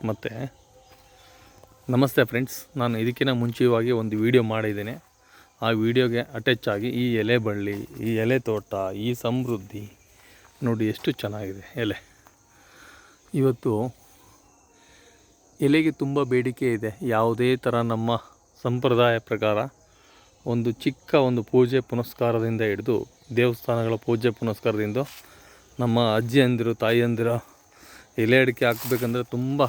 ಮತ್ತು ನಮಸ್ತೆ ಫ್ರೆಂಡ್ಸ್. ನಾನು ಇದಕ್ಕಿಂತ ಮುಂಚಿತವಾಗಿ ಒಂದು ವಿಡಿಯೋ ಮಾಡಿದ್ದೇನೆ. ಆ ವಿಡಿಯೋಗೆ ಅಟ್ಯಾಚ್ ಆಗಿ ಈ ಎಲೆ ಬಳ್ಳಿ, ಈ ಎಲೆ ತೋಟ, ಈ ಸಮೃದ್ಧಿ ನೋಡಿ ಎಷ್ಟು ಚೆನ್ನಾಗಿದೆ ಎಲೆ. ಇವತ್ತು ಎಲೆಗೆ ತುಂಬ ಬೇಡಿಕೆ ಇದೆ. ಯಾವುದೇ ಥರ ನಮ್ಮ ಸಂಪ್ರದಾಯ ಪ್ರಕಾರ ಒಂದು ಚಿಕ್ಕ ಒಂದು ಪೂಜೆ ಪುನಸ್ಕಾರದಿಂದ ಹಿಡಿದು ದೇವಸ್ಥಾನಗಳ ಪೂಜೆ ಪುನಸ್ಕಾರದಿಂದ ನಮ್ಮ ಅಜ್ಜಿಯಂದಿರು ತಾಯಿಯಂದಿರು ಎಲೆ ಅಡಿಕೆ ಹಾಕಬೇಕಂದ್ರೆ ತುಂಬ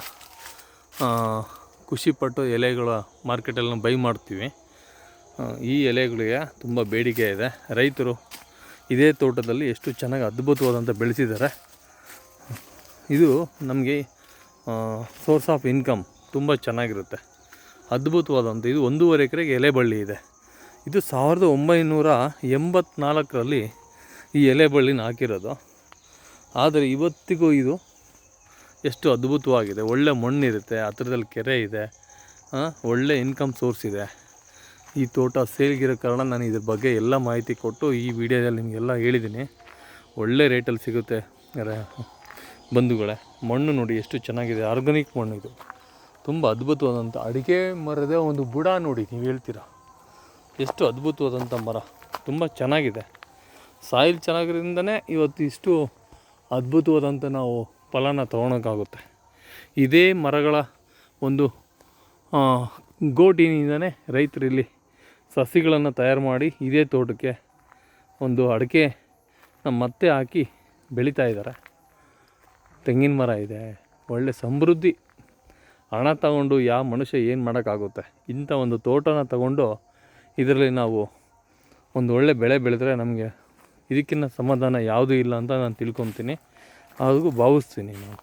ಖುಷಿಪಟ್ಟು ಎಲೆಗಳ ಮಾರ್ಕೆಟಲ್ಲಿ ಬೈ ಮಾಡ್ತೀವಿ. ಈ ಎಲೆಗಳಿಗೆ ತುಂಬ ಬೇಡಿಕೆ ಇದೆ. ರೈತರು ಇದೇ ತೋಟದಲ್ಲಿ ಎಷ್ಟು ಚೆನ್ನಾಗಿ ಅದ್ಭುತವಾದಂಥ ಬೆಳೆಸಿದ್ದಾರೆ. ಇದು ನಮಗೆ ಸೋರ್ಸ್ ಆಫ್ ಇನ್ಕಮ್ ತುಂಬ ಚೆನ್ನಾಗಿರುತ್ತೆ. ಅದ್ಭುತವಾದಂಥ ಇದು 1.5 ಎಕರೆಗೆ ಎಲೆ ಬಳ್ಳಿ ಇದೆ. ಇದು 1984ರಲ್ಲಿ ಈ ಎಲೆ ಬಳ್ಳಿನ ಹಾಕಿರೋದು. ಆದರೆ ಇವತ್ತಿಗೂ ಇದು ಎಷ್ಟು ಅದ್ಭುತವಾಗಿದೆ. ಒಳ್ಳೆ ಮಣ್ಣಿರುತ್ತೆ, ಹತ್ರದಲ್ಲಿ ಕೆರೆ ಇದೆ, ಒಳ್ಳೆ ಇನ್ಕಮ್ ಸೋರ್ಸ್ ಇದೆ. ಈ ತೋಟ ಸೇಲ್ಗಿರೋ ಕಾರಣ ನಾನು ಇದ್ರ ಬಗ್ಗೆ ಎಲ್ಲ ಮಾಹಿತಿ ಕೊಟ್ಟು ಈ ವಿಡಿಯೋದಲ್ಲಿ ನಿಮಗೆಲ್ಲ ಹೇಳಿದ್ದೀನಿ. ಒಳ್ಳೆ ರೇಟಲ್ಲಿ ಸಿಗುತ್ತೆ ಬಂಧುಗಳೇ. ಮಣ್ಣು ನೋಡಿ ಎಷ್ಟು ಚೆನ್ನಾಗಿದೆ, ಆರ್ಗಾನಿಕ್ ಮಣ್ಣು. ಇದು ತುಂಬ ಅದ್ಭುತವಾದಂಥ ಅಡಿಕೆ ಮರದ ಒಂದು ಬುಡ ನೋಡಿ, ನೀವು ಹೇಳ್ತೀರಾ ಎಷ್ಟು ಅದ್ಭುತವಾದಂಥ ಮರ. ತುಂಬ ಚೆನ್ನಾಗಿದೆ. ಸಾಯಿಲ್ ಚೆನ್ನಾಗಿರೋದ್ರಿಂದನೇ ಇವತ್ತು ಇಷ್ಟು ಅದ್ಭುತವಾದಂಥ ನಾವು ಫಲನ ತೊಗೊಳಕ್ಕಾಗುತ್ತೆ. ಇದೇ ಮರಗಳ ಒಂದು ಗೋಟಿನಿಂದನೇ ರೈತರು ಇಲ್ಲಿ ಸಸಿಗಳನ್ನು ತಯಾರು ಮಾಡಿ ಇದೇ ತೋಟಕ್ಕೆ ಒಂದು ಅಡಿಕೆ ಮತ್ತೆ ಹಾಕಿ ಬೆಳೀತಾ ಇದ್ದಾರೆ. ತೆಂಗಿನ ಮರ ಇದೆ, ಒಳ್ಳೆ ಸಮೃದ್ಧಿ. ಹಣ ತಗೊಂಡು ಯಾವ ಮನುಷ್ಯ ಏನು ಮಾಡೋಕ್ಕಾಗುತ್ತೆ? ಇಂಥ ಒಂದು ತೋಟನ ತಗೊಂಡು ಇದರಲ್ಲಿ ನಾವು ಒಂದು ಒಳ್ಳೆ ಬೆಳೆ ಬೆಳೆದ್ರೆ ನಮಗೆ ಇದಕ್ಕಿಂತ ಸಮಾಧಾನ ಯಾವುದೂ ಇಲ್ಲ ಅಂತ ನಾನು ತಿಳ್ಕೊತೀನಿ, ಹಾಗೂ ಭಾವಿಸ್ತೀನಿ ನಾನು.